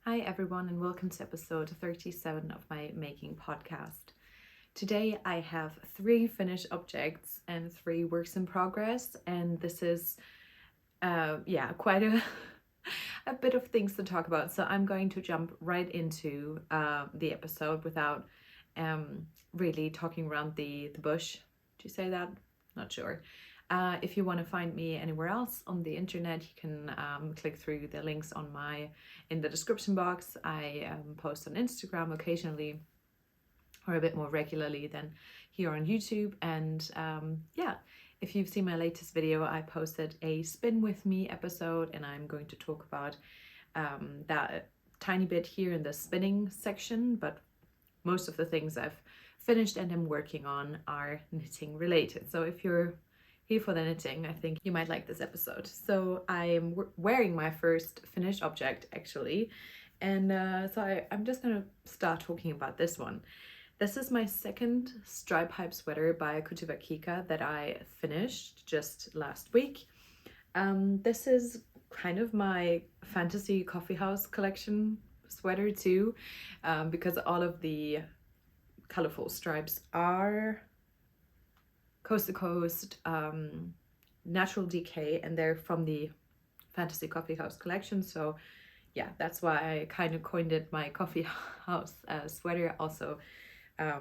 Hi everyone and welcome to episode 37 of my making podcast. Today I have 3 finished objects and 3 works in progress, and this is quite a bit of things to talk about. So I'm going to jump right into the episode without really talking around the bush. Do you say that? Not sure. If you want to find me anywhere else on the internet, you can click through the links in the description box. I post on Instagram occasionally, or a bit more regularly than here on YouTube. And if you've seen my latest video, I posted a spin with me episode, and I'm going to talk about that a tiny bit here in the spinning section, but most of the things I've finished and am working on are knitting related. So if you're here for the knitting, I think you might like this episode. So I'm wearing my first finished object actually, and I'm just gonna start talking about this one. This is my second stripe hype sweater by Kika that I finished just last week. This is kind of my fantasy coffee house collection sweater too, because all of the colorful stripes are coast to coast, natural DK, and they're from the fantasy coffee house collection. So yeah, that's why I kind of coined it my coffee house sweater. Also, I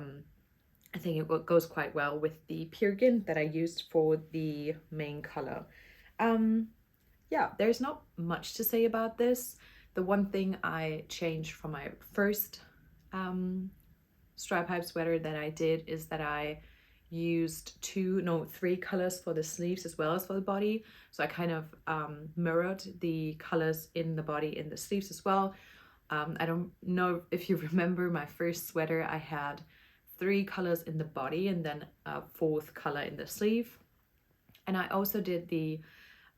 think it goes quite well with the peergin that I used for the main color. There's not much to say about this. The one thing I changed from my first stripe hype sweater that I did is that I used 3 colors for the sleeves as well as for the body. So I kind of mirrored the colors in the body in the sleeves as well. I don't know if you remember my first sweater, I had 3 colors in the body and then a 4th color in the sleeve. And I also did the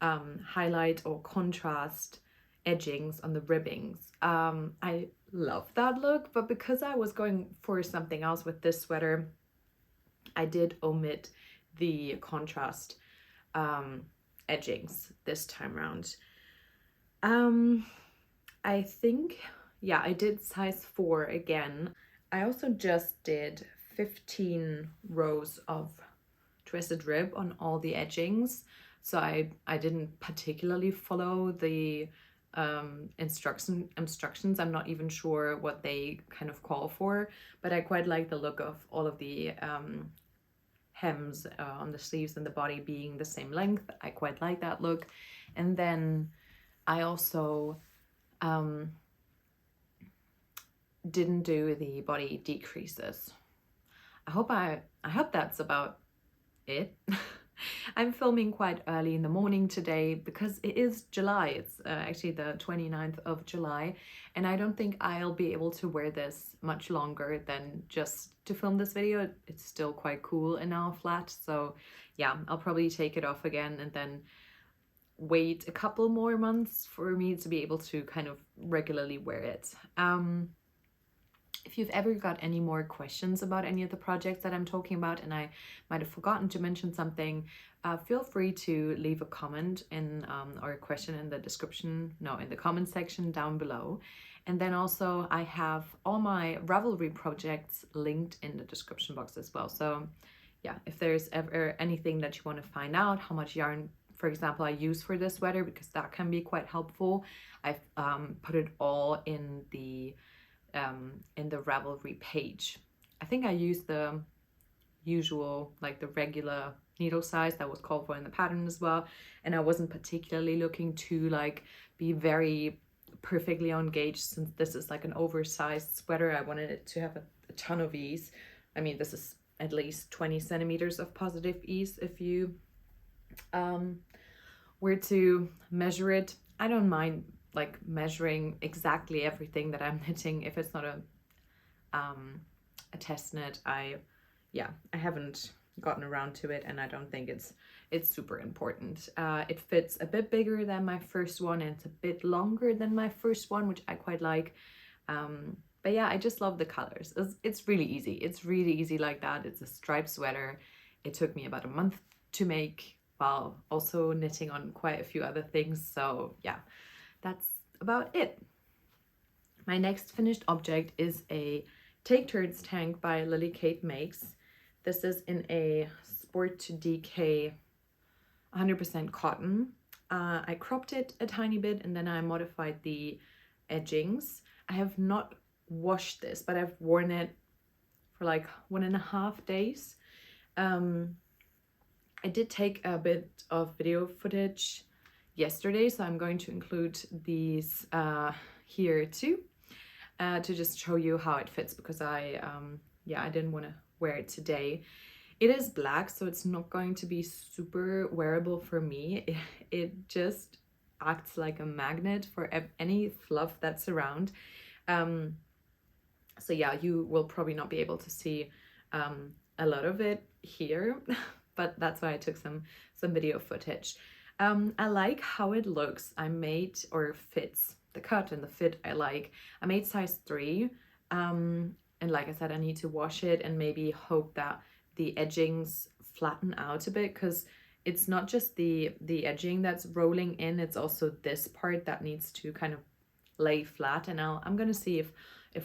highlight or contrast edgings on the ribbings. I love that look, but because I was going for something else with this sweater, I did omit the contrast edgings this time around. I think, I did size 4 again. I also just did 15 rows of twisted rib on all the edgings. So I didn't particularly follow the instructions. I'm not even sure what they kind of call for, but I quite like the look of all of the hems on the sleeves and the body being the same length. I quite like that look. And then I also didn't do the body decreases. I hope that's about it. I'm filming quite early in the morning today because it is July. It's actually the 29th of July, and I don't think I'll be able to wear this much longer than just to film this video. It's still quite cool in our flat, so yeah, I'll probably take it off again and then wait a couple more months for me to be able to kind of regularly wear it. If you've ever got any more questions about any of the projects that I'm talking about and I might have forgotten to mention something, feel free to leave a comment or a question in the comment section down below. And then also I have all my Ravelry projects linked in the description box as well. So yeah, if there's ever anything that you want to find out, how much yarn, for example, I use for this sweater, because that can be quite helpful, I've put it all in the Ravelry page. I think I used the usual, like the regular needle size that was called for in the pattern as well, and I wasn't particularly looking to like be very perfectly on gauge, since this is like an oversized sweater. I wanted it to have a ton of ease. I mean, this is at least 20 centimeters of positive ease if you were to measure it. I don't mind like measuring exactly everything that I'm knitting if it's not a test knit. I haven't gotten around to it, and I don't think it's super important. It fits a bit bigger than my first one, and it's a bit longer than my first one, which I quite like. But yeah, I just love the colors. It's really easy. It's really easy like that. It's a striped sweater. It took me about a month to make, while also knitting on quite a few other things. So yeah, that's about it. My next finished object is a Take Turns tank by Lily Kate Makes. This is in a Sport DK 100% cotton. I cropped it a tiny bit and then I modified the edgings. I have not washed this, but I've worn it for like 1.5 days. I did take a bit of video footage yesterday, so I'm going to include these here too, to just show you how it fits, because I didn't want to wear it today. It is black, so it's not going to be super wearable for me. It just acts like a magnet for any fluff that's around. So yeah, you will probably not be able to see a lot of it here, but that's why I took some video footage. I like how it looks. I made, or fits, the cut and the fit I like. I made size 3, and like I said, I need to wash it and maybe hope that the edgings flatten out a bit, because it's not just the edging that's rolling in, it's also this part that needs to kind of lay flat. And I'm gonna see if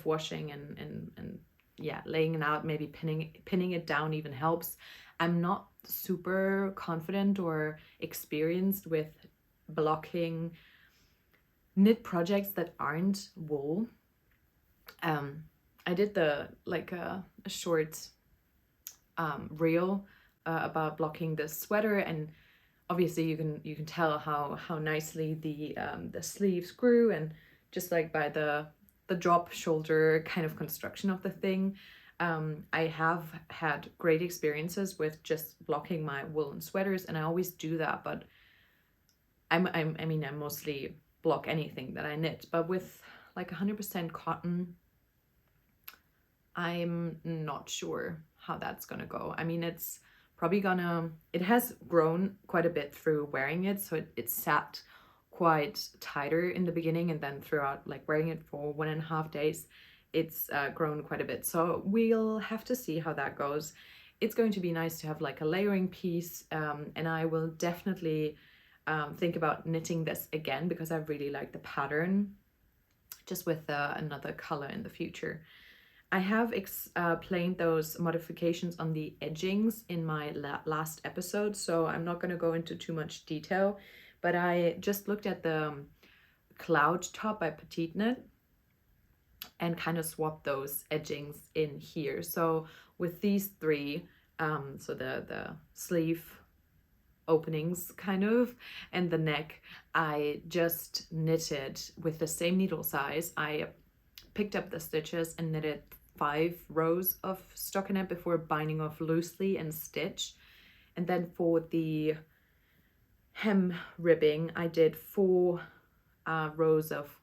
washing and yeah, laying it out, maybe pinning it down even helps. I'm not super confident or experienced with blocking knit projects that aren't wool. I did a short reel about blocking this sweater, and obviously you can tell how nicely the sleeves grew, and just like by the drop shoulder kind of construction of the thing. I have had great experiences with just blocking my woolen sweaters, and I always do that, but I mostly block anything that I knit, but with like 100% cotton, I'm not sure how that's gonna go. I mean, it's probably it has grown quite a bit through wearing it, so it sat quite tighter in the beginning, and then throughout like wearing it for 1.5 days, it's grown quite a bit. So we'll have to see how that goes. It's going to be nice to have like a layering piece, and I will definitely think about knitting this again, because I really like the pattern, just with another color in the future. I have explained those modifications on the edgings in my last episode, so I'm not going to go into too much detail, but I just looked at the Cloud Top by Petite Knit and kind of swapped those edgings in here. So with these 3, so the sleeve openings kind of and the neck, I just knitted with the same needle size. I picked up the stitches and knitted 5 rows of stockinette before binding off loosely and stitch. And then for the hem ribbing, I did 4 rows of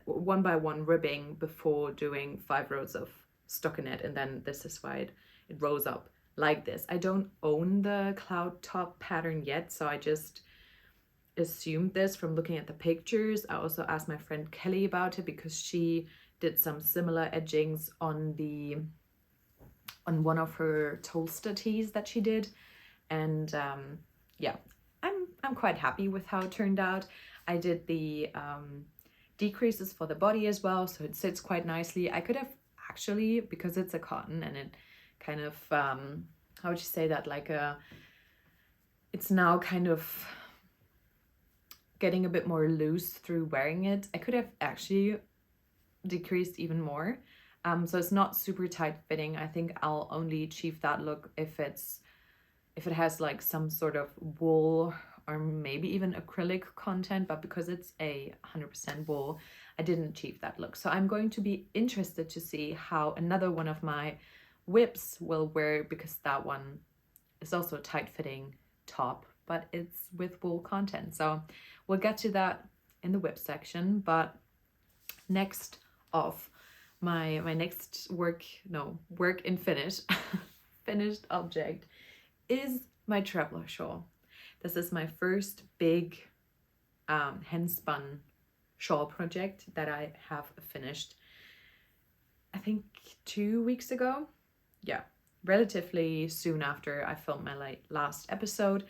1 by 1 ribbing before doing 5 rows of stockinette, and then this is why it rose up like this. I don't own the Cloud Top pattern yet, so I just assumed this from looking at the pictures. I also asked my friend Kelly about it, because she did some similar edgings on one of her Tolster tees that she did, and yeah, I'm quite happy with how it turned out. I did the decreases for the body as well, so it sits quite nicely. I could have actually, because it's a cotton and it kind of how would you say that, like it's now kind of getting a bit more loose through wearing it. I could have actually decreased even more, so it's not super tight fitting. I think I'll only achieve that look if it has like some sort of wool or maybe even acrylic content, but because it's a 100% wool, I didn't achieve that look. So I'm going to be interested to see how another one of my whips will wear, because that one is also a tight fitting top, but it's with wool content. So we'll get to that in the whip section. But next off, my next work in finish finished object is my traveler shawl. This is my first big handspun shawl project that I have finished, I think 2 weeks ago. Yeah, relatively soon after I filmed my last episode.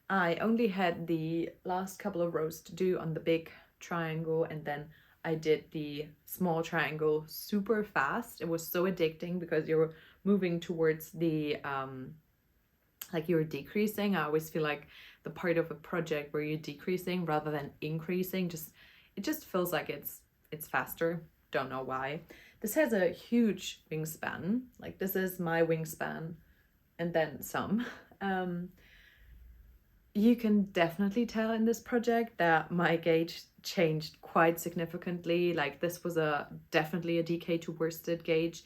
I only had the last couple of rows to do on the big triangle, and then I did the small triangle super fast. It was so addicting because you're moving towards the like you're decreasing. I always feel like the part of a project where you're decreasing rather than increasing, it just feels like it's faster. Don't know why. This has a huge wingspan. Like this is my wingspan and then some. You can definitely tell in this project that my gauge changed quite significantly. Like this was definitely a DK to worsted gauge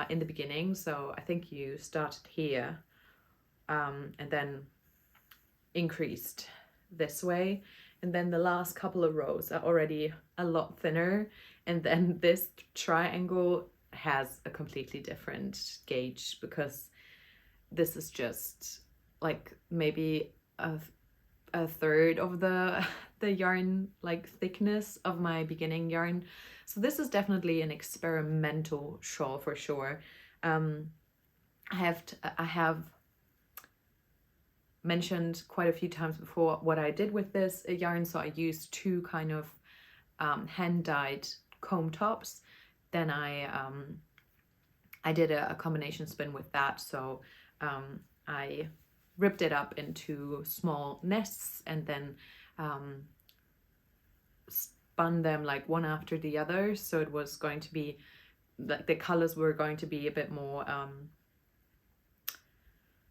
in the beginning. So I think you started here and then increased this way. And then the last couple of rows are already a lot thinner. And then this triangle has a completely different gauge because this is just like maybe a third of the yarn like thickness of my beginning yarn. So this is definitely an experimental shawl for sure. I have mentioned quite a few times before what I did with this yarn. So I used two kind of hand dyed comb tops. Then I did a combination spin with that. So I ripped it up into small nests and then spun them like one after the other. So it was going to be like the colors were going to be a bit more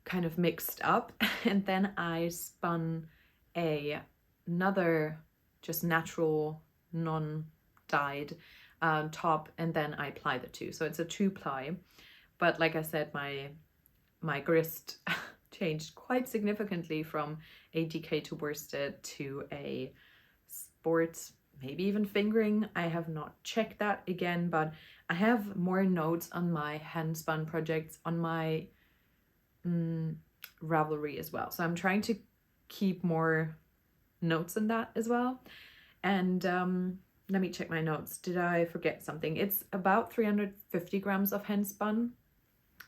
kind of mixed up. And then I spun another just natural non-dyed top, and then I ply the two. So it's a 2-ply, but like I said, my grist changed quite significantly from a DK to worsted to a sports, maybe even fingering. I have not checked that again, but I have more notes on my hand spun projects on my Ravelry as well. So I'm trying to keep more notes on that as well. And let me check my notes. Did I forget something? It's about 350 grams of hand spun.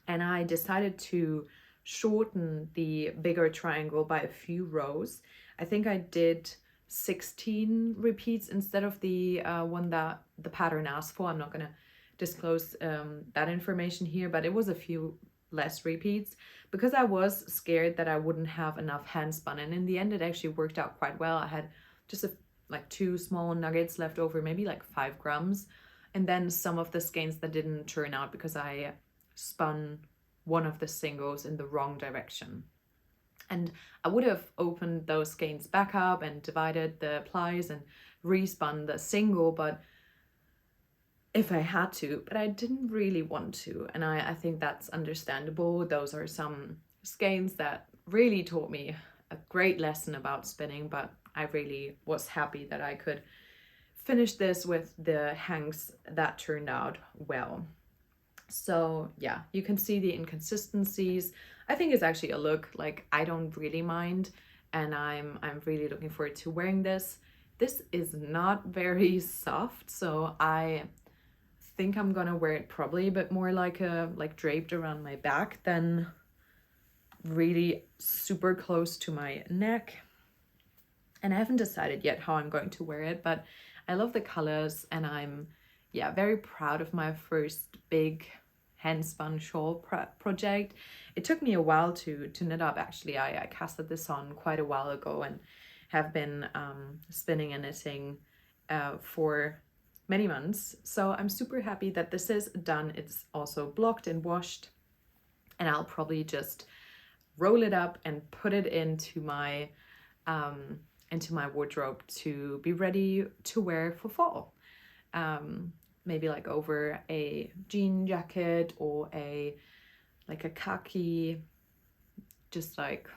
And I decided to shorten the bigger triangle by a few rows. I think I did 16 repeats instead of the one that the pattern asked for. I'm not going to disclose that information here, but it was a few less repeats because I was scared that I wouldn't have enough hand spun, and in the end it actually worked out quite well. I had just like 2 small nuggets left over, maybe like 5 grams, and then some of the skeins that didn't turn out because I spun one of the singles in the wrong direction. And I would have opened those skeins back up and divided the plies and respun the single, but if I had to, but I didn't really want to. And I think that's understandable. Those are some skeins that really taught me a great lesson about spinning, but I really was happy that I could finish this with the hanks that turned out well. So yeah, you can see the inconsistencies. I think it's actually a look like I don't really mind, and I'm really looking forward to wearing this. This is not very soft, so I think I'm gonna wear it probably a bit more like draped around my back than really super close to my neck. And I haven't decided yet how I'm going to wear it, but I love the colors, and I'm very proud of my first big hand spun shawl project. It took me a while to knit up. Actually, I casted this on quite a while ago and have been spinning and knitting for many months. So I'm super happy that this is done. It's also blocked and washed, and I'll probably just roll it up and put it into my wardrobe to be ready to wear for fall. Maybe like over a jean jacket or a khaki, just like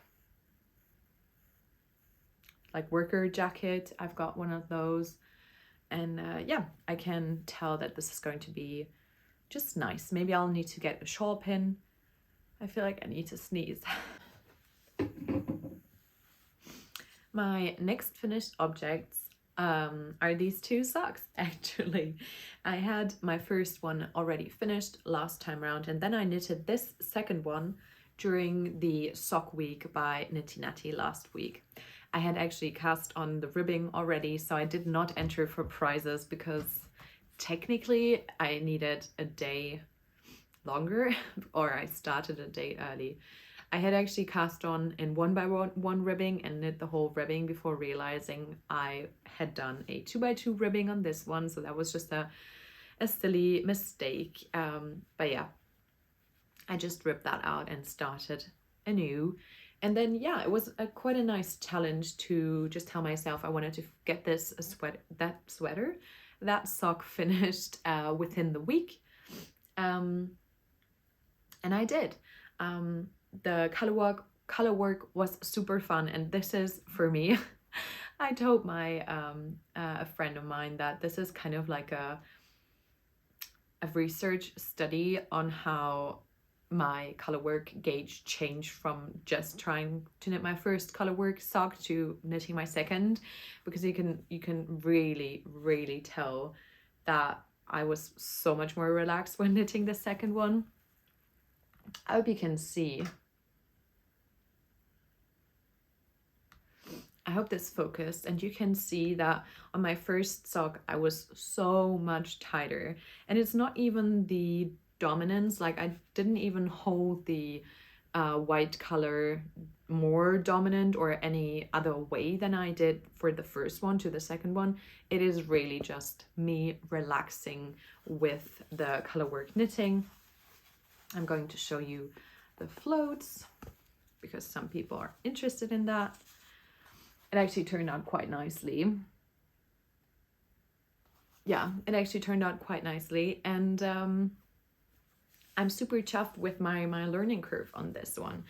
worker jacket. I've got one of those, and I can tell that this is going to be just nice. Maybe I'll need to get a shawl pin. I feel like I need to sneeze. My next finished objects are these 2 socks. Actually, I had my first one already finished last time around, and then I knitted this second one during the sock week by Knitty Natty last week. I had actually cast on the ribbing already, so I did not enter for prizes because technically I needed a day longer, or I started a day early. I had actually cast on in 1x1 ribbing and knit the whole ribbing before realizing I had done a 2x2 ribbing on this one, so that was just a silly mistake. But yeah, I just ripped that out and started anew. And then yeah, it was quite a nice challenge to just tell myself I wanted to get this that sock finished within the week. And I did. The color work was super fun, and this is for me. I told my a friend of mine that this is kind of like a research study on how my color work gauge changed from just trying to knit my first color work sock to knitting my second, because you can really tell that I was so much more relaxed when knitting the second one. I hope you can see. I hope this focused, and you can see that on my first sock I was so much tighter, and it's not even the dominance, like I didn't even hold the white color more dominant or any other way than I did for the first one to the second one. It is really just me relaxing with the color work knitting. I'm going to show you the floats because some people are interested in that. It actually turned out quite nicely. Yeah, it actually turned out quite nicely, and I'm super chuffed with my learning curve on this one.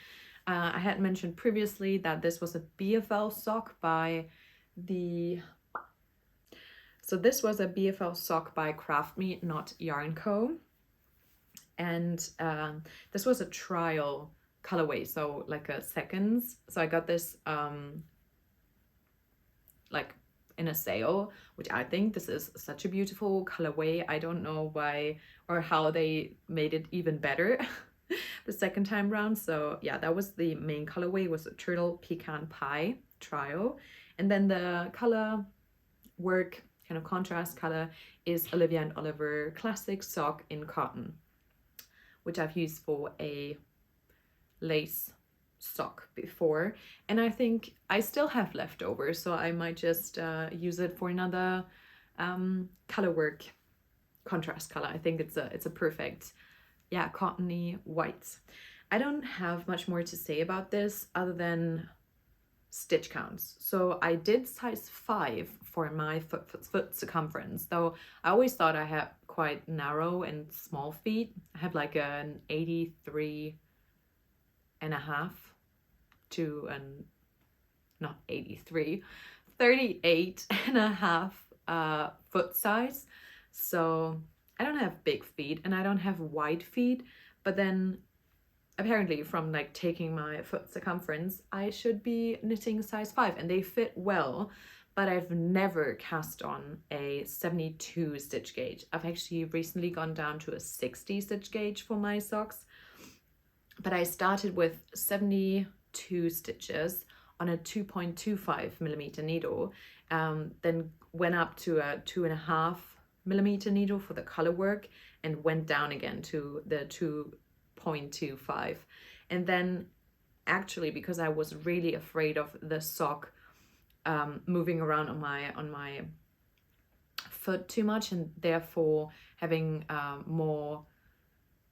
I had mentioned previously that this was a BFL sock by this was a BFL sock by Craft Me, not Yarn Co. And this was a trial colorway, so like a seconds. So I got this like in a sale, which I think this is such a beautiful colorway. I don't know why or how they made it even better the second time round. So yeah, that was the main colorway, was a turtle pecan pie trial. And then the color work, kind of contrast color, is Olivia and Oliver classic sock in cotton, which I've used for a lace sock before, and I think I still have leftovers, so I might just use it for another color work contrast color. I think it's a perfect, yeah, cottony white. I don't have much more to say about this other than stitch counts. So I did size 5 for my foot circumference, though I always thought I had quite narrow and small feet. I have like an 83 and a half to an not 83, 38 and a half foot size. So I don't have big feet and I don't have wide feet, but then apparently from like taking my foot circumference, I should be knitting size 5 and they fit well, but I've never cast on a 72 stitch gauge. I've actually recently gone down to a 60 stitch gauge for my socks, but I started with 72 stitches on a 2.25 millimeter needle, then went up to a 2.5 millimeter needle for the color work and went down again to the 2.25. And then actually, because I was really afraid of the sock moving around on my foot too much, and therefore having more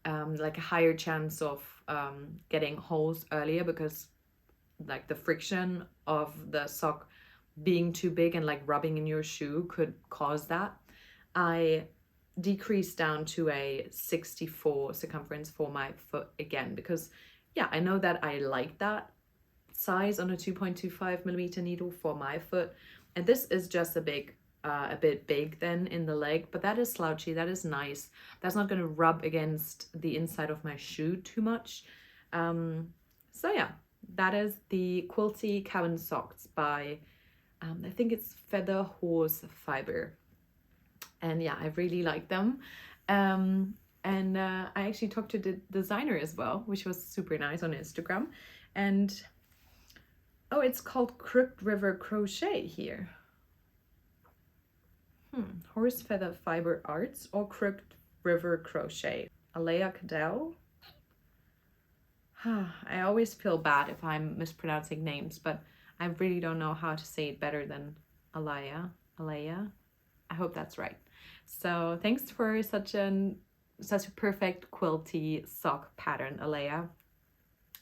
like a higher chance of getting holes earlier, because like the friction of the sock being too big and like rubbing in your shoe could cause that, I decreased down to a 64 circumference for my foot again, because yeah, I know that I like that size on a 2.25 millimeter needle for my foot, and this is just a bit big then in the leg, but that is slouchy, that is nice, that's not going to rub against the inside of my shoe too much. So yeah, that is the quilty cabin socks by I think it's Feather Horse Fiber, and yeah, I really like them. And I actually talked to the designer as well, which was super nice, on Instagram. And Oh, it's called Crooked River Crochet here. Horse Feather Fiber Arts or Crooked River Crochet. Alea Cadell. I always feel bad if I'm mispronouncing names, but I really don't know how to say it better than Alea. I hope that's right. So thanks for such a perfect quilty sock pattern, Alea.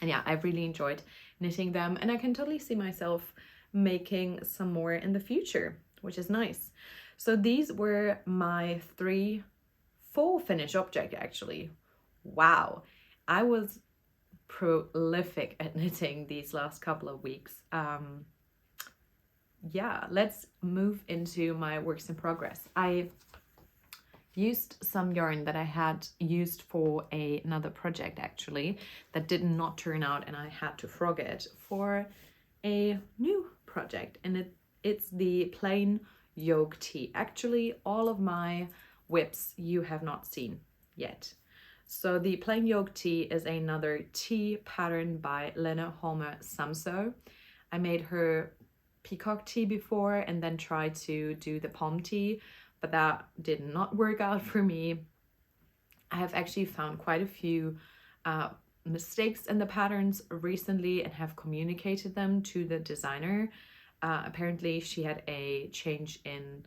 And yeah, I've really enjoyed knitting them, and I can totally see myself making some more in the future, which is nice. So these were my 3 full finished object actually. Wow, I was prolific at knitting these last couple of weeks. Yeah, let's move into my works in progress. I used some yarn that I had used for another project actually that did not turn out, and I had to frog it for a new project, and it's the plain yoke tee. Actually, all of my whips you have not seen yet. So the plain yoke tee is another tee pattern by Lena Holmer Samso. I made her peacock tee before and then tried to do the palm tee, but that did not work out for me. I have actually found quite a few mistakes in the patterns recently and have communicated them to the designer. Apparently she had a change in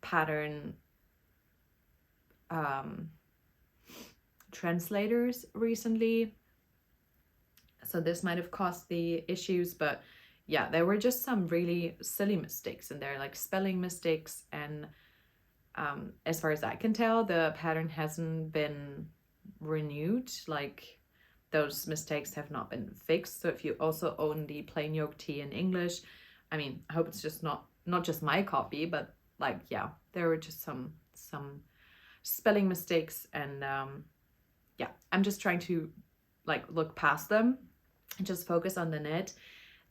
pattern translators recently, so this might have caused the issues, but yeah, there were just some really silly mistakes in there, like spelling mistakes, and as far as I can tell, the pattern hasn't been renewed. Like, those mistakes have not been fixed. So if you also own the plain yoke tee in English, I mean, I hope it's just not just my copy, but like, yeah, there were just some spelling mistakes, and yeah, I'm just trying to like look past them and just focus on the knit.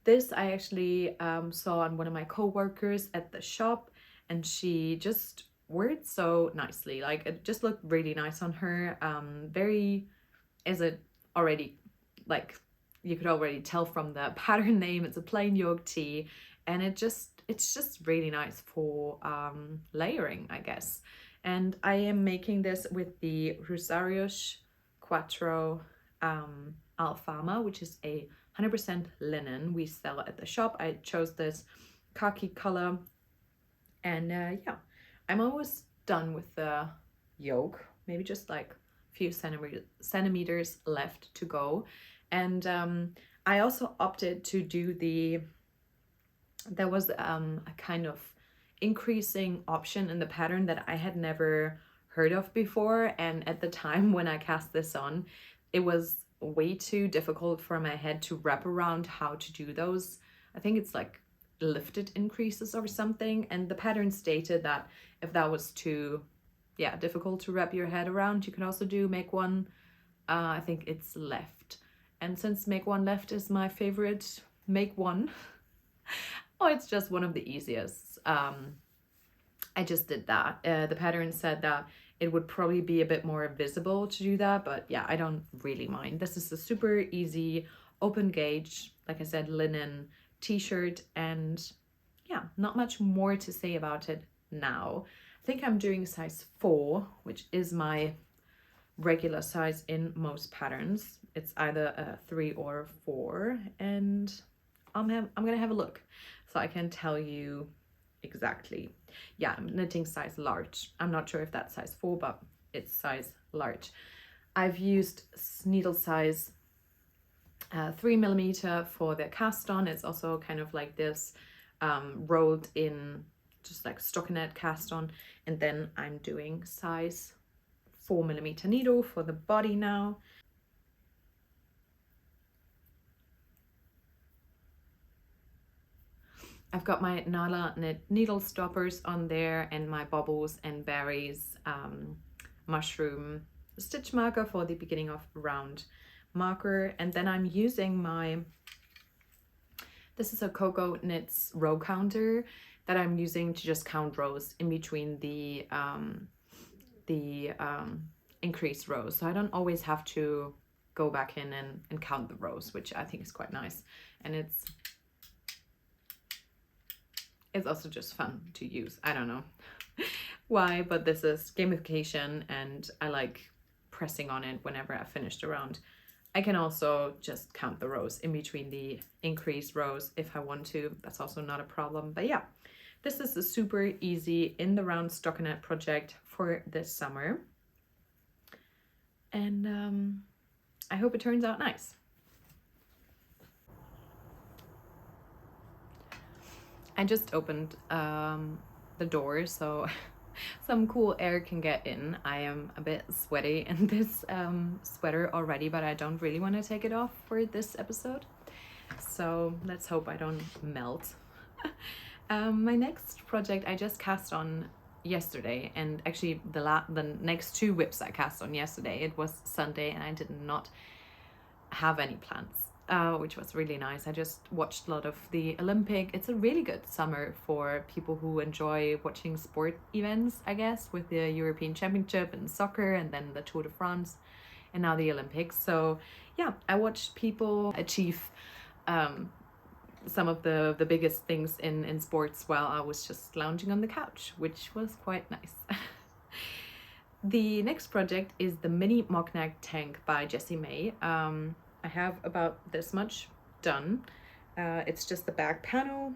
This I actually saw on one of my co-workers at the shop, and she just wore it so nicely. Like, it just looked really nice on her. Very, is it already, like, you could already tell from the pattern name, it's a plain yoke tee, and it's just really nice for layering, I guess. And I am making this with the Rosarios Quattro Alfama, which is a 100% linen we sell at the shop. I chose this khaki color, and yeah, I'm almost done with the yoke, maybe just like a few centimeters left to go. And I also opted to do there was a kind of increasing option in the pattern that I had never heard of before, and at the time when I cast this on, it was way too difficult for my head to wrap around how to do those. I think it's like lifted increases or something, and the pattern stated that if that was too difficult to wrap your head around, you can also do make one, I think it's left. And since make one left is my favorite make one, oh, it's just one of the easiest. I just did that. The pattern said that it would probably be a bit more visible to do that, but yeah, I don't really mind. This is a super easy open gauge, like I said, linen t-shirt, and yeah, not much more to say about it now. I think I'm doing size 4, which is my regular size in most patterns. It's either a 3 or a 4, and I'm gonna have a look so I can tell you exactly. Yeah, I'm knitting size large. I'm not sure if that's size 4, but it's size large. I've used needle size 3mm for the cast on. It's also kind of like this rolled in, just like stockinette cast on, and then I'm doing size 4mm needle for the body now. I've got my Nala knit needle stoppers on there, and my bobbles and berries mushroom stitch marker for the beginning of round marker. And then I'm using this is a Coco Knits row counter that I'm using to just count rows in between the increased rows, so I don't always have to go back in and count the rows, which I think is quite nice. And it's also just fun to use. I don't know why, but this is gamification and I like pressing on it whenever I finished a round. I can also just count the rows in between the increased rows if I want to. That's also not a problem. But yeah, this is a super easy in the round stockinette project for this summer. And I hope it turns out nice. I just opened the door so some cool air can get in. I am a bit sweaty in this sweater already, but I don't really want to take it off for this episode. So let's hope I don't melt. My next project I just cast on yesterday, and actually the next two whips I cast on yesterday. It was Sunday and I did not have any plans. Which was really nice. I just watched a lot of the Olympic. It's a really good summer for people who enjoy watching sport events, I guess, with the European Championship and soccer and then the Tour de France and now the Olympics. So yeah, I watched people achieve some of the biggest things in sports while I was just lounging on the couch, which was quite nice. The next project is the mini mock neck tank by Jessie May. I have about this much done. It's just the back panel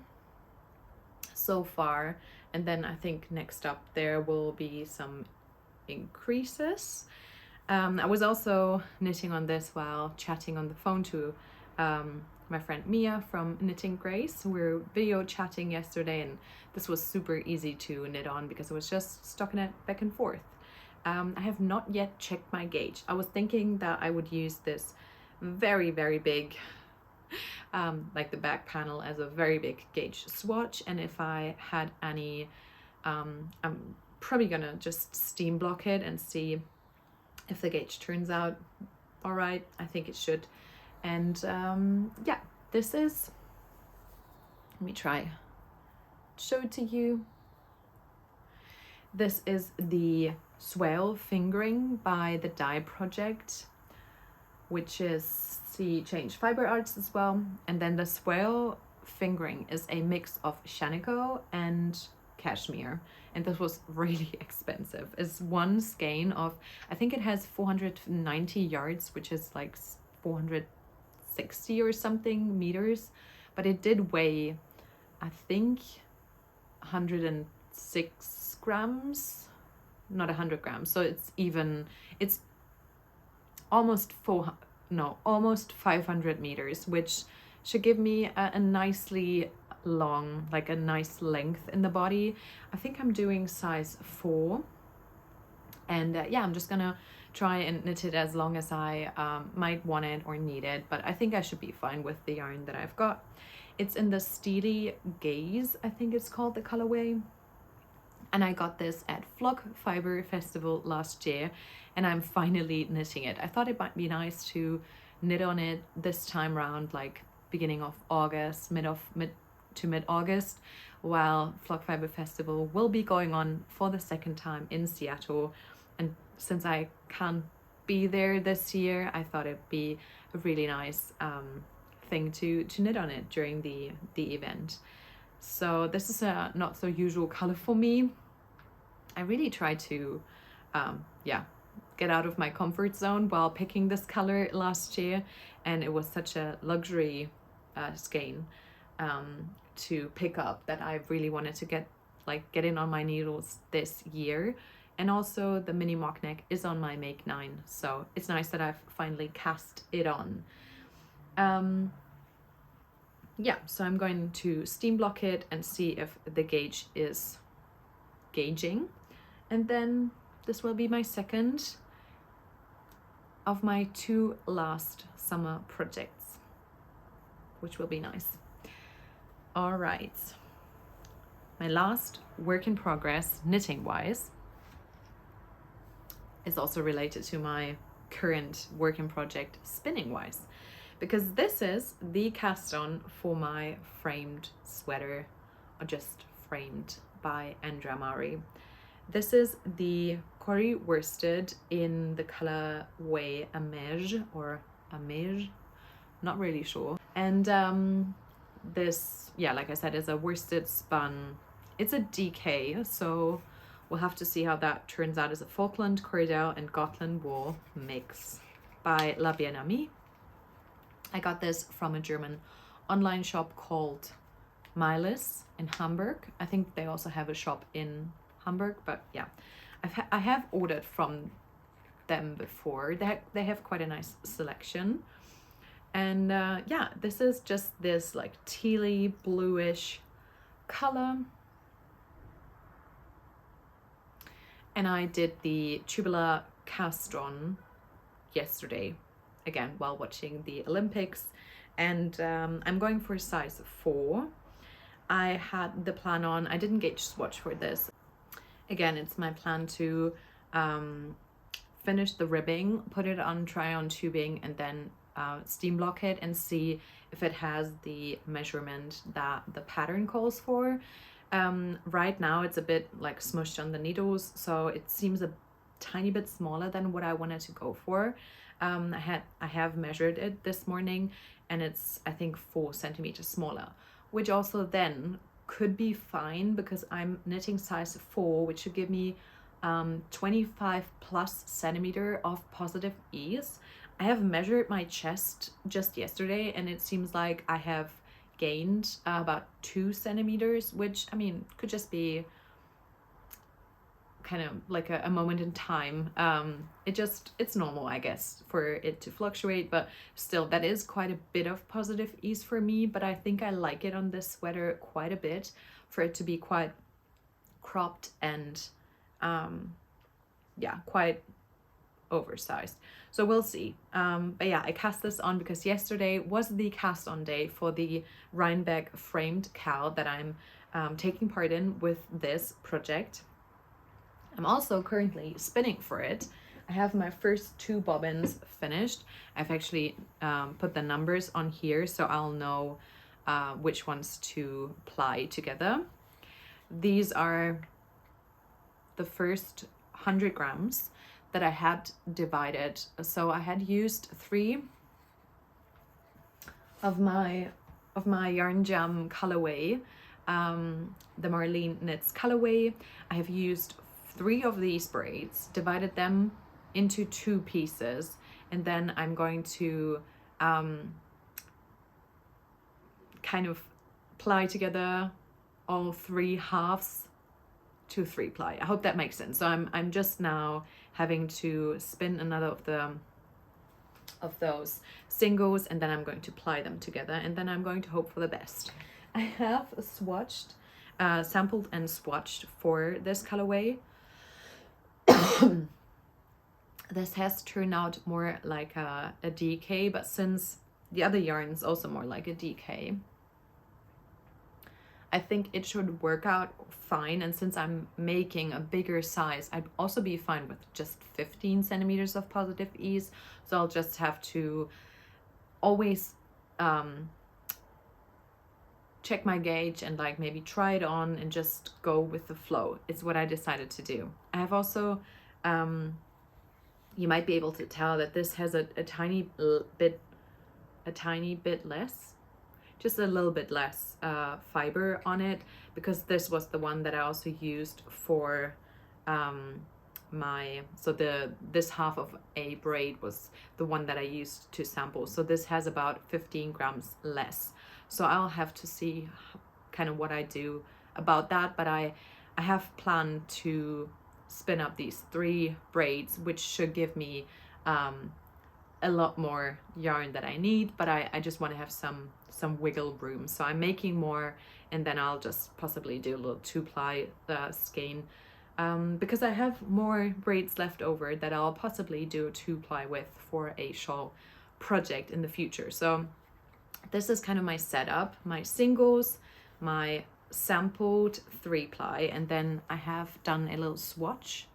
so far, and then I think next up there will be some increases. I was also knitting on this while chatting on the phone to my friend Mia from Knitting Grace. We were video chatting yesterday, and this was super easy to knit on because it was just stockinette back and forth. I have not yet checked my gauge. I was thinking that I would use this very big like the back panel as a very big gauge swatch, and if I had any I'm probably gonna just steam block it and see if the gauge turns out all right. I think it should. And yeah, this is, let me try show it to you. This is the Shawl fingering by the Dye Project, which is the Change Fiber Arts as well. And then the Shawl fingering is a mix of Shanico and cashmere, and this was really expensive. It's one skein of, I think it has 490 yards, which is like 460 or something meters, but it did weigh, I think, 106 grams, not 100 grams. So it's almost 500 meters, which should give me a nicely long, like a nice length in the body. I think I'm doing size 4, and yeah, I'm just gonna try and knit it as long as I might want it or need it, but I think I should be fine with the yarn that I've got. It's in the Steely Gaze, I think it's called, the colorway, and I got this at Flock Fiber Festival last year, and I'm finally knitting it. I thought it might be nice to knit on it this time around, like beginning of August, mid to mid-August, while Flock Fiber Festival will be going on for the second time in Seattle. And since I can't be there this year, I thought it'd be a really nice thing to knit on it during the event. So this is a not so usual color for me. I really tried to get out of my comfort zone while picking this color last year, and it was such a luxury skein to pick up that I really wanted to get in on my needles this year. And also the mini mock neck is on my Make 9, so it's nice that I've finally cast it on. Yeah, so I'm going to steam block it and see if the gauge is gauging, and then this will be my second of my 2 last summer projects, which will be nice. All right, my last work in progress knitting wise is also related to my current work in project spinning wise, because this is the cast on for my framed sweater, or just framed, by Andrea Mari. This is the Cori worsted in the colorway Amège, or Amir, not really sure. And this, yeah, like I said, is a worsted spun. It's a DK, so we'll have to see how that turns out. As a Falkland, Corriedale and Gotland wool mix by La Bien-Amie. I got this from a German online shop called Miles in Hamburg. I think they also have a shop in Hamburg, but yeah, I have ordered from them before. They have quite a nice selection. And yeah, this is just this like tealy bluish color. And I did the tubular cast on yesterday, again, while watching the Olympics. And I'm going for size 4. I had the plan on, I didn't gauge swatch for this. Again, it's my plan to finish the ribbing, put it on try on tubing, and then steam block it and see if it has the measurement that the pattern calls for. Right now it's a bit like smushed on the needles, so it seems a tiny bit smaller than what I wanted to go for. I have measured it this morning, and it's I think 4 centimeters smaller, which also then could be fine because I'm knitting size 4, which should give me 25 plus centimeter of positive ease. I have measured my chest just yesterday, and it seems like I have gained about 2 centimeters, which I mean could just be kind of like a moment in time. It's normal, I guess, for it to fluctuate, but still that is quite a bit of positive ease for me. But I think I like it on this sweater quite a bit, for it to be quite cropped and yeah, quite oversized. So we'll see. But yeah, I cast this on because yesterday was the cast on day for the Rhinebeck framed cowl that I'm taking part in with this project. I'm also currently spinning for it. I have my first 2 bobbins finished. I've actually put the numbers on here so I'll know which ones to ply together. These are the first 100 grams that I had divided. So I had used 3 of my Yarn Jam colorway, the Marlene Knits colorway. I have used 3 of these braids, divided them into 2 pieces, and then I'm going to kind of ply together all 3 halves to 3 ply. I hope that makes sense. So I'm just now having to spin another of those singles, and then I'm going to ply them together, and then I'm going to hope for the best. I have swatched, sampled and swatched for this colorway. This has turned out more like a DK, but since the other yarn is also more like a DK, I think it should work out fine. And since I'm making a bigger size, I'd also be fine with just 15 centimeters of positive ease. So I'll just have to always check my gauge and like maybe try it on and just go with the flow. It's what I decided to do. I have also, you might be able to tell that this has a tiny bit less, just a little bit less fiber on it, because this was the one that I also used for this half of a braid was the one that I used to sample. So this has about 15 grams less. So I'll have to see kind of what I do about that, but I have planned to spin up these 3 braids, which should give me a lot more yarn that I need, but I just want to have some wiggle room. So I'm making more, and then I'll just possibly do a little 2-ply skein, because I have more braids left over that I'll possibly do a 2-ply with for a shawl project in the future. So this is kind of my setup, my singles, my sampled 3-ply, and then I have done a little swatch.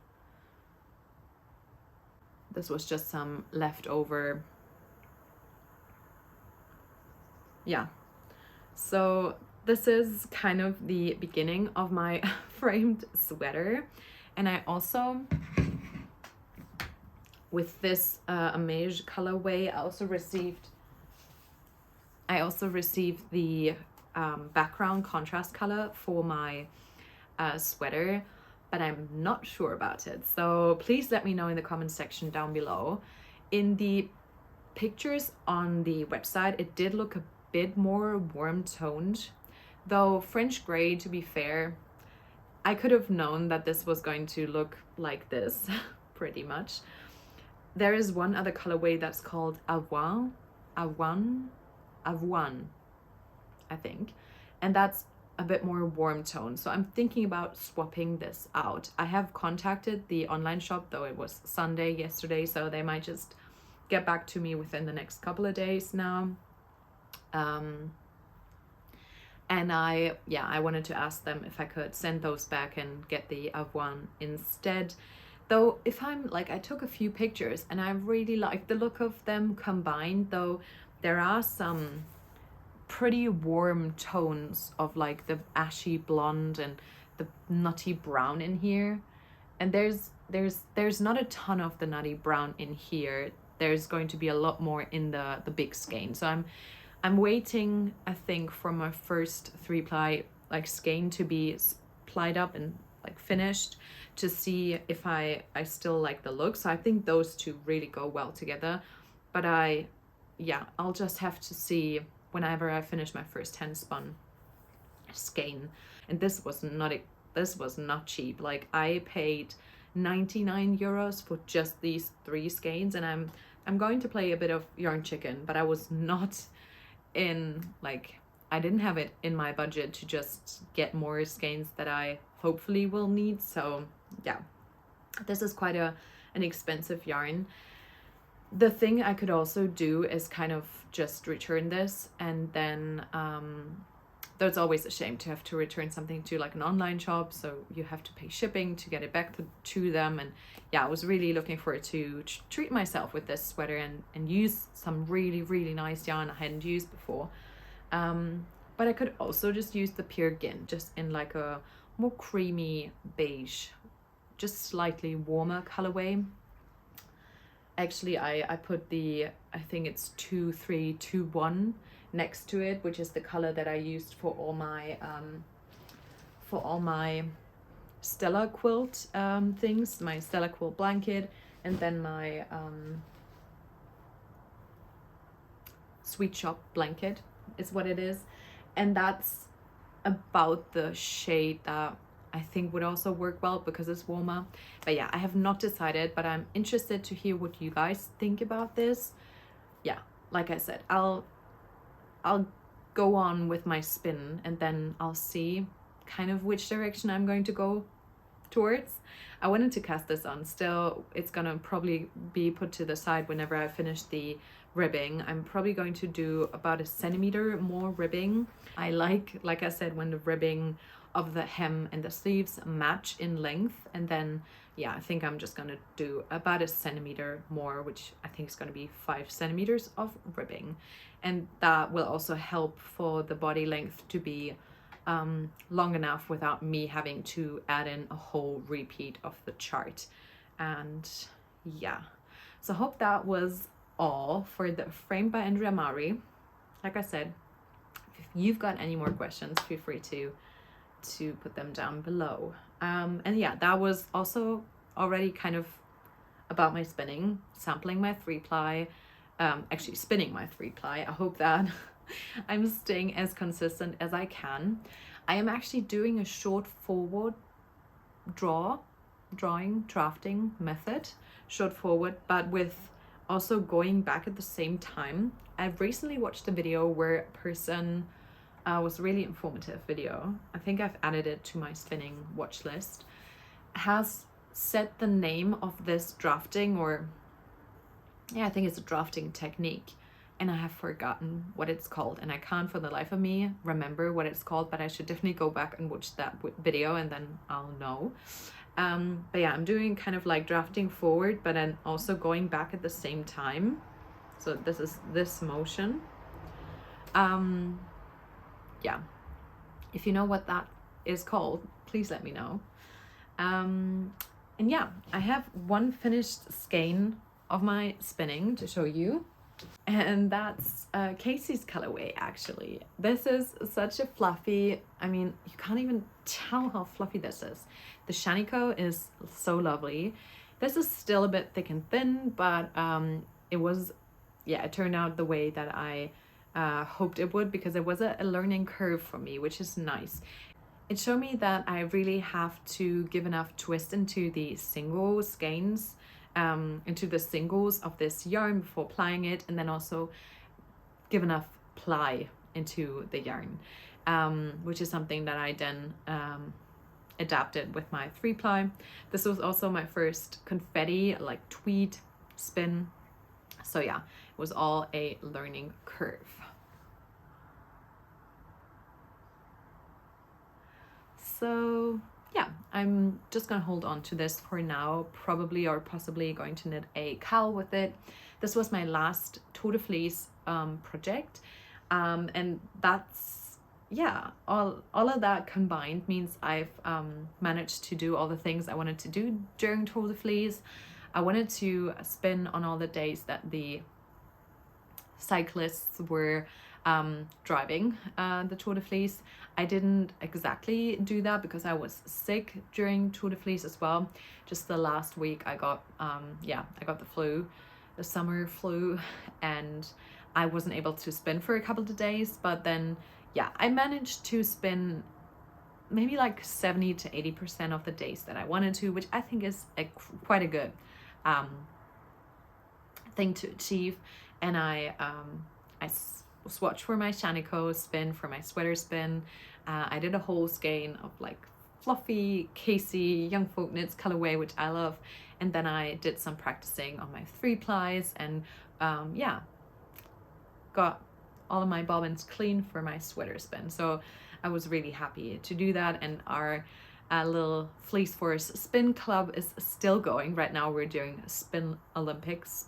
This was just some leftover. Yeah. So this is kind of the beginning of my framed sweater. And I also with this beige colorway. I also received the background contrast color for my sweater, but I'm not sure about it. So please let me know in the comment section down below. In the pictures on the website, it did look a bit more warm toned, though French gray, to be fair, I could have known that this was going to look like this pretty much. There is one other colorway that's called Avoine, I think, and that's a bit more warm tone. So I'm thinking about swapping this out. I have contacted the online shop, though it was Sunday yesterday, so they might just get back to me within the next couple of days now. And I wanted to ask them if I could send those back and get the Avoine instead. Though if I'm like, I took a few pictures and I really like the look of them combined, though there are some pretty warm tones of like the ashy blonde and the nutty brown in here. And there's not a ton of the nutty brown in here. There's going to be a lot more in the big skein. So I'm waiting, I think, for my first 3-ply like skein to be plied up and like finished, to see if I still like the look. So I think those two really go well together. But I'll just have to see whenever I finish my first handspun skein. And this was not cheap. Like, I paid 99 euros for just these 3 skeins, and I'm going to play a bit of yarn chicken, but I was not in, like, I didn't have it in my budget to just get more skeins that I hopefully will need. So yeah, this is quite an expensive yarn. The thing I could also do is kind of just return this, and then though it's always a shame to have to return something to like an online shop, so you have to pay shipping to get it back to them. And yeah, I was really looking forward to treat myself with this sweater and use some really, really nice yarn I hadn't used before. But I could also just use the Peer Gynt, just in like a more creamy beige, just slightly warmer colorway. Actually, I put the, I think it's 2321 next to it, which is the color that I used for all my Stella quilt things, my Stella quilt blanket, and then my Sweet Shop blanket is what it is. And that's about the shade that I think would also work well because it's warmer. But yeah, I have not decided, but I'm interested to hear what you guys think about this. Yeah, like I said, I'll go on with my spin, and then I'll see kind of which direction I'm going to go towards. I wanted to cast this on still. It's gonna probably be put to the side whenever I finish the ribbing. I'm probably going to do about 1 centimeter more ribbing. I like I said, when the ribbing of the hem and the sleeves match in length, and then yeah, I think I'm just gonna do about 1 centimeter more, which I think is gonna be 5 centimeters of ribbing, and that will also help for the body length to be long enough without me having to add in a whole repeat of the chart. And yeah, so I hope that was all for the Framed by Andrea Mari. Like I said, if you've got any more questions, feel free to put them down below. And yeah, that was also already kind of about my spinning, sampling my 3-ply, actually spinning my 3-ply. I hope that I'm staying as consistent as I can. I am actually doing a short forward drafting method, short forward, but with also going back at the same time. I've recently watched a video where a person was a really informative video. I think I've added it to my spinning watch list. Has said the name of this drafting, or yeah, I think it's a drafting technique, and I have forgotten what it's called, and I can't for the life of me remember what it's called, but I should definitely go back and watch that video and then I'll know. But yeah, I'm doing kind of like drafting forward, but then also going back at the same time. So this is this motion. Yeah, if you know what that is called, please let me know. And yeah, I have one finished skein of my spinning to show you. And that's Kaci's colorway, actually. This is such a fluffy, I mean, you can't even tell how fluffy this is. The shaniko is so lovely. This is still a bit thick and thin, but it turned out the way that I hoped it would, because it was a learning curve for me, which is nice. It showed me that I really have to give enough twist into the single skeins, into the singles of this yarn before plying it, and then also give enough ply into the yarn, which is something that I then adapted with my 3-ply. This was also my first confetti, like tweed spin. So yeah, it was all a learning curve. So yeah, I'm just gonna hold on to this for now, probably or possibly going to knit a cowl with it. This was my last Tour de Fleece project, and that's, yeah, all of that combined means I've managed to do all the things I wanted to do during Tour de Fleece. I wanted to spin on all the days that the cyclists were driving the Tour de Fleece. I didn't exactly do that because I was sick during Tour de Fleece as well. Just the last week I got I got the flu, the summer flu, and I wasn't able to spin for a couple of days, but then yeah, I managed to spin maybe like 70 to 80% of the days that I wanted to, which I think is quite a good thing to achieve. And I swatched for my shaniko spin, for my sweater spin. I did a whole skein of like fluffy Kaci Young Folk Knits colorway, which I love, and then I did some practicing on my 3-plies, and got all of my bobbins clean for my sweater spin. So I was really happy to do that, and our little Fleece Force spin club is still going. Right now we're doing spin Olympics,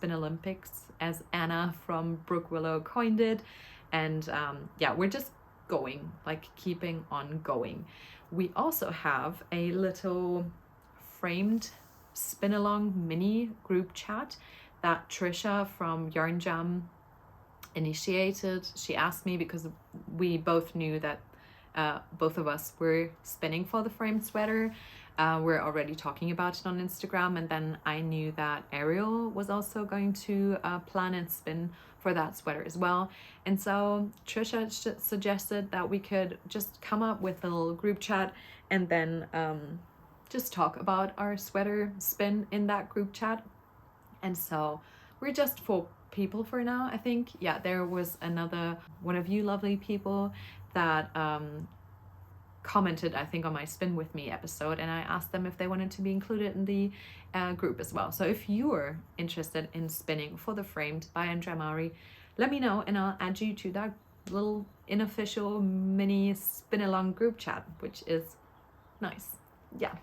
as Anna from Brooke Willow coined it, and we're just going, like keeping on going. We also have a little framed spin along mini group chat that Trisha from Yarn Jam initiated. She asked me because we both knew that both of us were spinning for the framed sweater. We're already talking about it on Instagram, and then I knew that Ariel was also going to plan and spin for that sweater as well. And so Trisha suggested that we could just come up with a little group chat and then just talk about our sweater spin in that group chat. And so we're just 4 people for now, I think. Yeah, there was another one of you lovely people that commented, I think, on my Spin With Me episode, and I asked them if they wanted to be included in the group as well. So if you're interested in spinning for the framed by Andrea Mari, let me know and I'll add you to that little unofficial mini spin along group chat, which is nice. Yeah,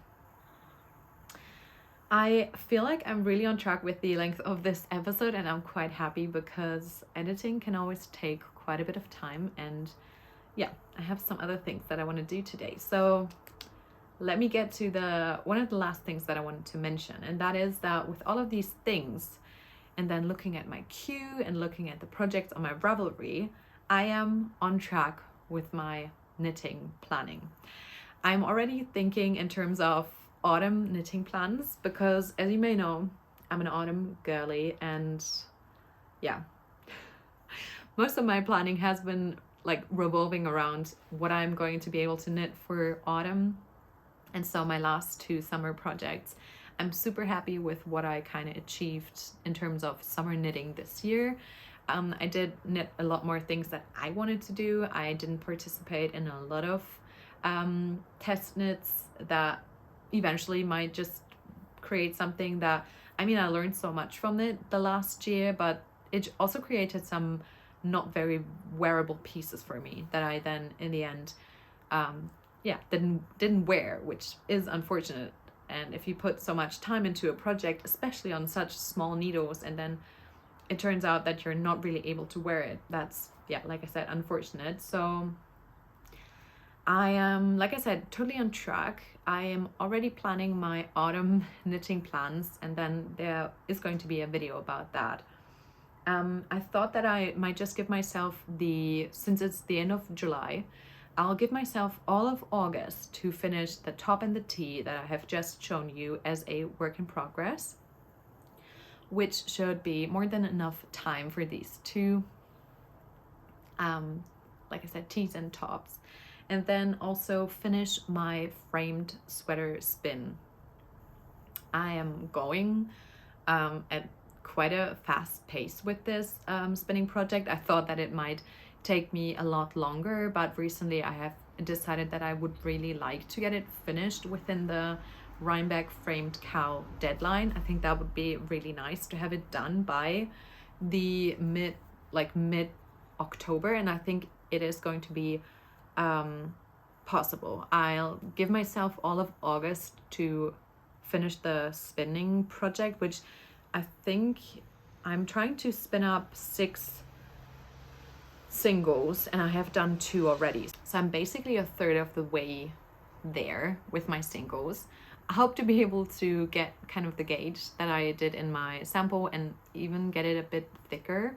I feel like I'm really on track with the length of this episode, and I'm quite happy because editing can always take quite a bit of time, and yeah, I have some other things that I want to do today. So let me get to one of the last things that I wanted to mention, and that is that with all of these things, and then looking at my queue and looking at the projects on my Ravelry, I am on track with my knitting planning. I'm already thinking in terms of autumn knitting plans because, as you may know, I'm an autumn girly, and yeah, most of my planning has been like revolving around what I'm going to be able to knit for autumn. And so my last 2 summer projects, I'm super happy with what I kind of achieved in terms of summer knitting this year. I did knit a lot more things that I wanted to do. I didn't participate in a lot of test knits that eventually might just create something that, I mean, I learned so much from it the last year, but it also created some not very wearable pieces for me that I then in the end didn't wear, which is unfortunate. And if you put so much time into a project, especially on such small needles, and then it turns out that you're not really able to wear it, that's, yeah, like I said, unfortunate. So I am, like I said, totally on track. I am already planning my autumn knitting plans, and then there is going to be a video about that. I thought that I might just give myself since it's the end of July, I'll give myself all of August to finish the top and the tee that I have just shown you as a work in progress, which should be more than enough time for these two, like I said, tees and tops. And then also finish my framed sweater spin. I am going at quite a fast pace with this spinning project. I thought that it might take me a lot longer, but recently I have decided that I would really like to get it finished within the Rhinebeck framed cow deadline. I think that would be really nice to have it done by the mid October, and I think it is going to be possible. I'll give myself all of August to finish the spinning project, which I think I'm trying to spin up 6 singles, and I have done 2 already. So I'm basically a third of the way there with my singles. I hope to be able to get kind of the gauge that I did in my sample and even get it a bit thicker,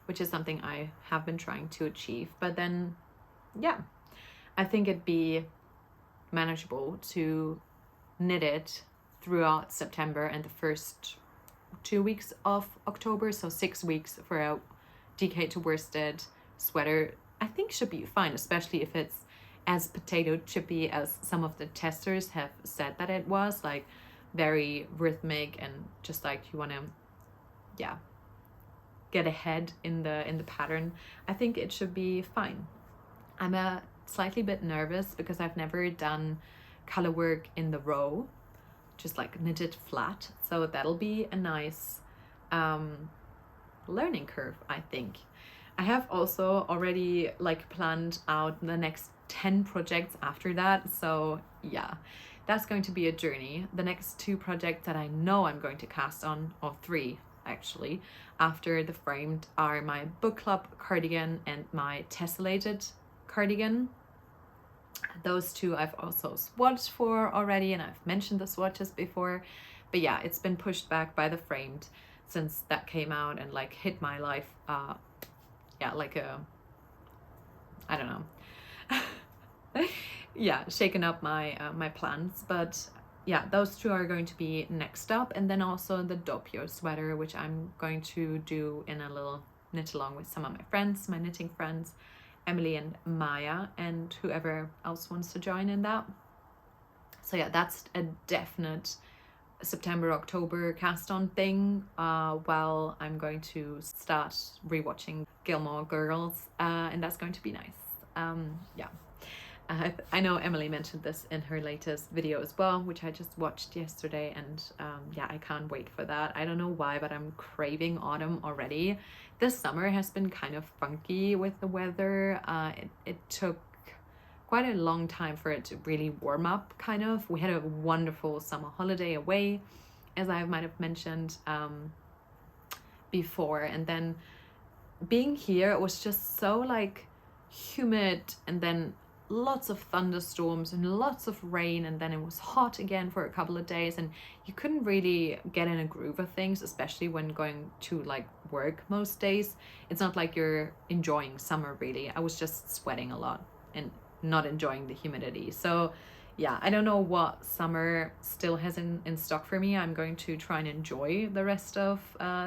which is something I have been trying to achieve. But then, yeah, I think it'd be manageable to knit it throughout September and the first 2 weeks of October. So 6 weeks for a DK to worsted sweater, I think should be fine, especially if it's as potato chippy as some of the testers have said that it was, like very rhythmic and just like you want to, yeah, get ahead in the pattern. I think it should be fine. I'm a slightly bit nervous because I've never done color work in the row, just like knitted flat, so that'll be a nice learning curve, I think. I have also already like planned out the next 10 projects after that, so yeah, that's going to be a journey. The next 2 projects that I know I'm going to cast on, or 3 actually, after the framed, are my book club cardigan and my tessellated cardigan. Those 2 I've also swatched for already, and I've mentioned the swatches before, but yeah, it's been pushed back by the framed since that came out and like hit my life, yeah, like a, I don't know, yeah, shaken up my my plans. But yeah, those 2 are going to be next up, and then also the doppio sweater, which I'm going to do in a little knit along with some of my friends, my knitting friends, Emily and Maya, and whoever else wants to join in that. So yeah, that's a definite September October cast on thing, while I'm going to start rewatching Gilmore Girls, and that's going to be nice. Yeah, I know Emily mentioned this in her latest video as well, which I just watched yesterday, and yeah, I can't wait for that. I don't know why, but I'm craving autumn already. This summer has been kind of funky with the weather. It took quite a long time for it to really warm up, kind of. We had a wonderful summer holiday away, as I might have mentioned before, and then being here, it was just so like humid, and then lots of thunderstorms and lots of rain, and then it was hot again for a couple of days, and you couldn't really get in a groove of things, especially when going to like work most days. It's not like you're enjoying summer really. I was just sweating a lot and not enjoying the humidity. So yeah, I don't know what summer still has in stock for me. I'm going to try and enjoy the rest of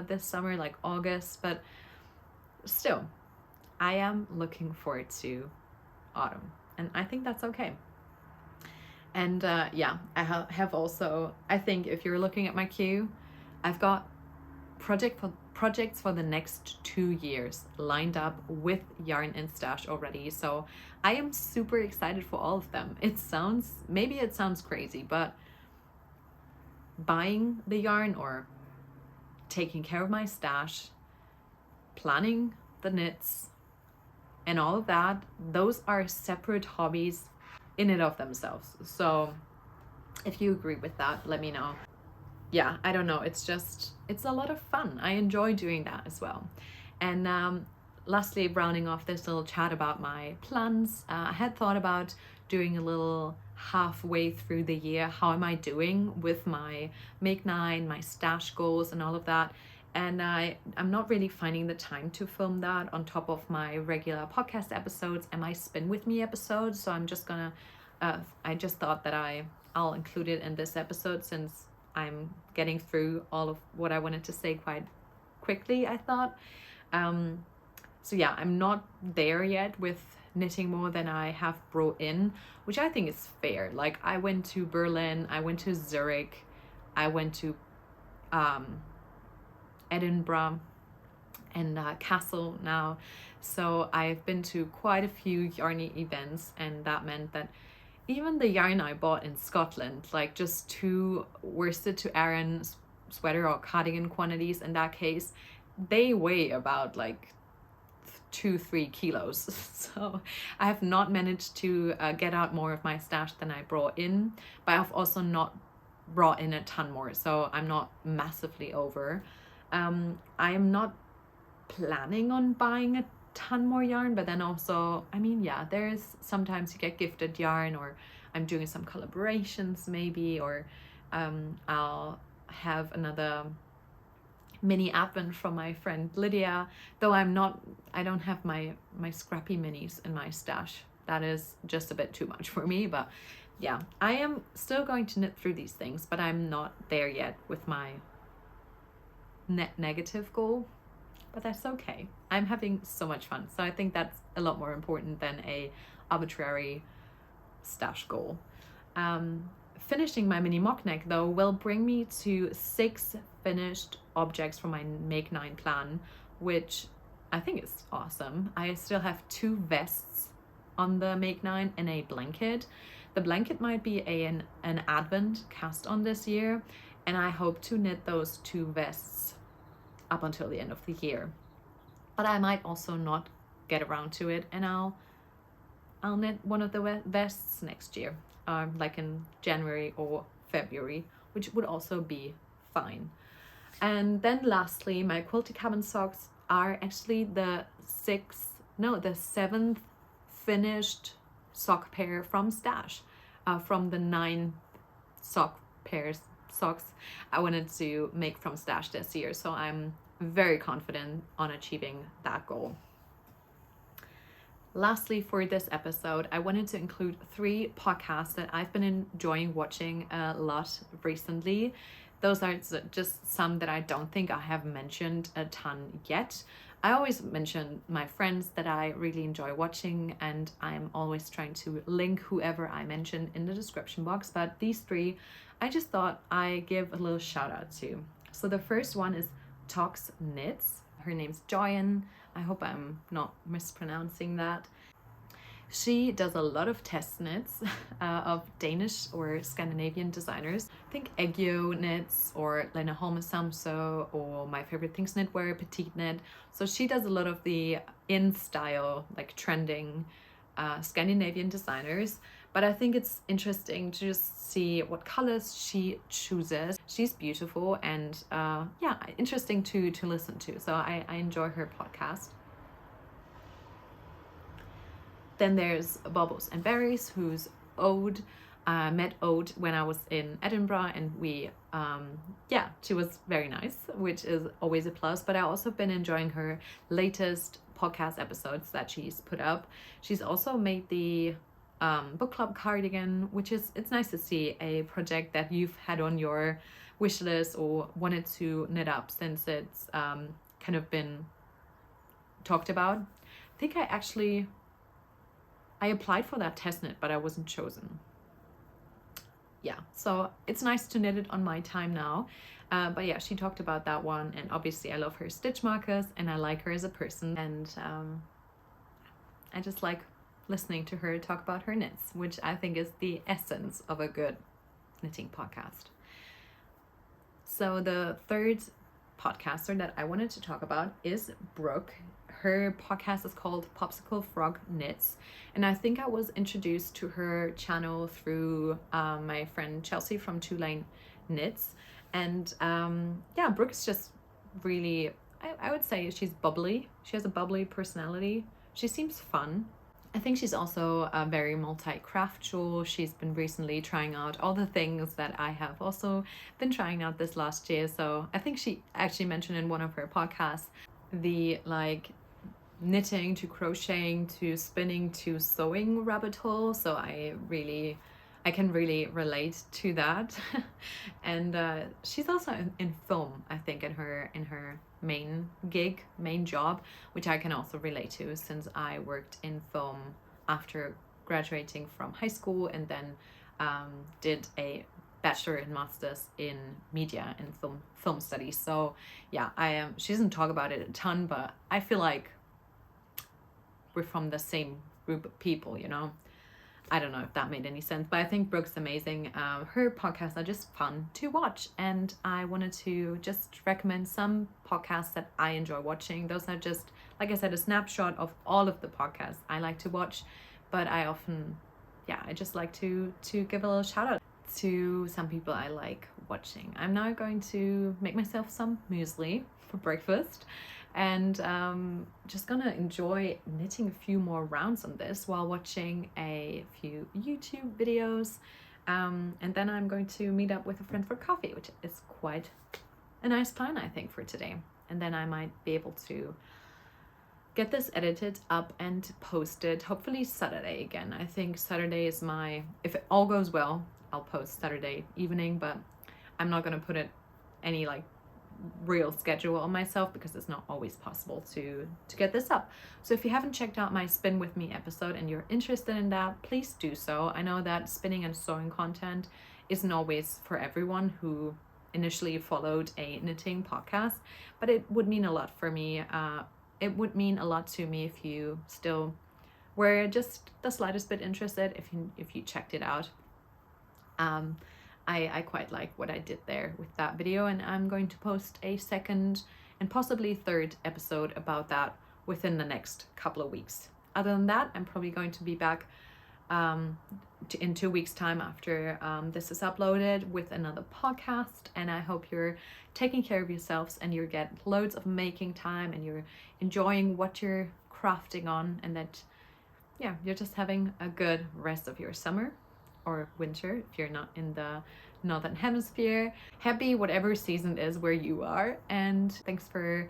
this summer, like August, but still I am looking forward to autumn, and I think that's okay. And yeah, I have also, I think if you're looking at my queue, I've got projects for the next 2 years lined up with yarn and stash already, so I am super excited for all of them. Maybe it sounds crazy, but buying the yarn or taking care of my stash, planning the knits and all of that, those are separate hobbies in and of themselves. So if you agree with that, let me know. Yeah, I don't know, it's a lot of fun. I enjoy doing that as well. And lastly, rounding off this little chat about my plans, I had thought about doing a little halfway through the year, how am I doing with my Make 9, my stash goals and all of that. And I'm not really finding the time to film that on top of my regular podcast episodes and my Spin With Me episodes. So I'm just gonna, I just thought that I'll include it in this episode since I'm getting through all of what I wanted to say quite quickly, I thought. So yeah, I'm not there yet with knitting more than I have brought in, which I think is fair. Like, I went to Berlin, I went to Zurich, I went to Edinburgh and Kassel now. So I've been to quite a few yarny events, and that meant that even the yarn I bought in Scotland, like just 2 worsted to Aran sweater or cardigan quantities in that case, they weigh about like 2-3 kilos. So I have not managed to get out more of my stash than I brought in, but I've also not brought in a ton more, so I'm not massively over. I am not planning on buying a ton more yarn, but then also, I mean, yeah, there's sometimes you get gifted yarn, or I'm doing some collaborations maybe, or I'll have another mini advent from my friend Lydia, though I don't have my scrappy minis in my stash. That is just a bit too much for me, but yeah, I am still going to knit through these things, but I'm not there yet with my net negative goal, but that's okay. I'm having so much fun, so I think that's a lot more important than a arbitrary stash goal. Finishing my mini mock neck though will bring me to 6 finished objects from my Make 9 plan, which I think is awesome. I still have 2 vests on the Make 9 and a blanket. The blanket might be an advent cast on this year, and I hope to knit those 2 vests up until the end of the year. But I might also not get around to it, and I'll knit one of the vests next year, like in January or February, which would also be fine. And then lastly, my quilty cabin socks are actually the 7th finished sock pair from stash, from the 9 socks I wanted to make from stash this year. So I'm very confident on achieving that goal. Lastly, for this episode, I wanted to include 3 podcasts that I've been enjoying watching a lot recently. Those are just some that I don't think I have mentioned a ton yet. I always mention my friends that I really enjoy watching, and I'm always trying to link whoever I mention in the description box. But these 3, I just thought I give a little shout out to. So the first one is Talks Knits. Her name's Joyn. I hope I'm not mispronouncing that. She does a lot of test knits of Danish or Scandinavian designers. I think Eggio knits, or Lena Holme Samso, or My Favorite Things Knitwear, Petite Knit. So she does a lot of the in-style, like trending Scandinavian designers. But I think it's interesting to just see what colors she chooses. She's beautiful and yeah, interesting to listen to. So I enjoy her podcast. Then there's Bubbles and Berries, who's Aude. I met Aude when I was in Edinburgh, and we, yeah, she was very nice, which is always a plus. But I also been enjoying her latest podcast episodes that she's put up. She's also made the book club cardigan, which it's nice to see a project that you've had on your wish list or wanted to knit up since it's kind of been talked about. I think I applied for that test knit, but I wasn't chosen. Yeah, so it's nice to knit it on my time now. But yeah, she talked about that one, and obviously I love her stitch markers and I like her as a person, and I just like listening to her talk about her knits, which I think is the essence of a good knitting podcast. So the third podcaster that I wanted to talk about is Brooke. Her podcast is called Popsicle Frog Knits, and I think I was introduced to her channel through my friend Chelsea from Two Lane Knits. And yeah, Brooke is just really I would say she's bubbly. She has a bubbly personality. She seems fun. I think she's also very multi-craftual. She's been recently trying out all the things that I have also been trying out this last year. So I think she actually mentioned in one of her podcasts the like knitting to crocheting to spinning to sewing rabbit hole. So I can really relate to that. And she's also in film, I think, in her main job, which I can also relate to, since I worked in film after graduating from high school, and then did a bachelor and master's in media and film studies. So yeah, she doesn't talk about it a ton, but I feel like we're from the same group of people, you know. I don't know if that made any sense, but I think Brooke's amazing. Her podcasts are just fun to watch, and I wanted to just recommend some podcasts that I enjoy watching. Those are just, like I said, a snapshot of all of the podcasts I like to watch, but I often, I just like to give a little shout out to some people I like watching. I'm now going to make myself some muesli for breakfast, and just gonna enjoy knitting a few more rounds on this while watching a few YouTube videos, and then I'm going to meet up with a friend for coffee, which is quite a nice plan, I think, for today. And then I might be able to get this edited up and posted hopefully Saturday again. I think Saturday is if it all goes well, I'll post Saturday evening, but I'm not gonna put it any like real schedule on myself because it's not always possible to get this up. So if you haven't checked out my Spin With Me episode and you're interested in that, please do so. I know that spinning and sewing content isn't always for everyone who initially followed a knitting podcast, but it would mean a lot for me. It would mean a lot to me if you still were just the slightest bit interested, if you checked it out. I quite like what I did there with that video, and I'm going to post a second and possibly third episode about that within the next couple of weeks. Other than that, I'm probably going to be back in 2 weeks' time after this is uploaded with another podcast, and I hope you're taking care of yourselves and you get loads of making time and you're enjoying what you're crafting on, and that you're just having a good rest of your summer or winter if you're not in the northern hemisphere. Happy whatever season is where you are, and thanks for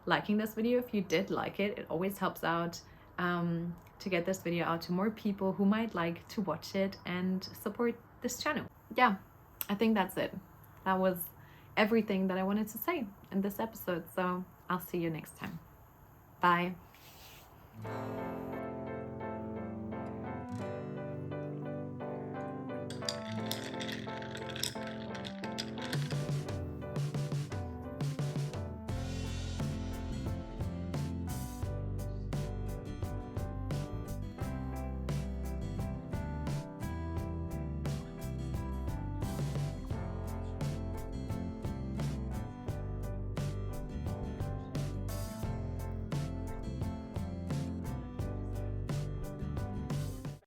liking this video. If you did like it, it always helps out to get this video out to more people who might like to watch it and support this channel. Yeah, I think that's it. That was everything that I wanted to say in this episode, so I'll see you next time. Bye.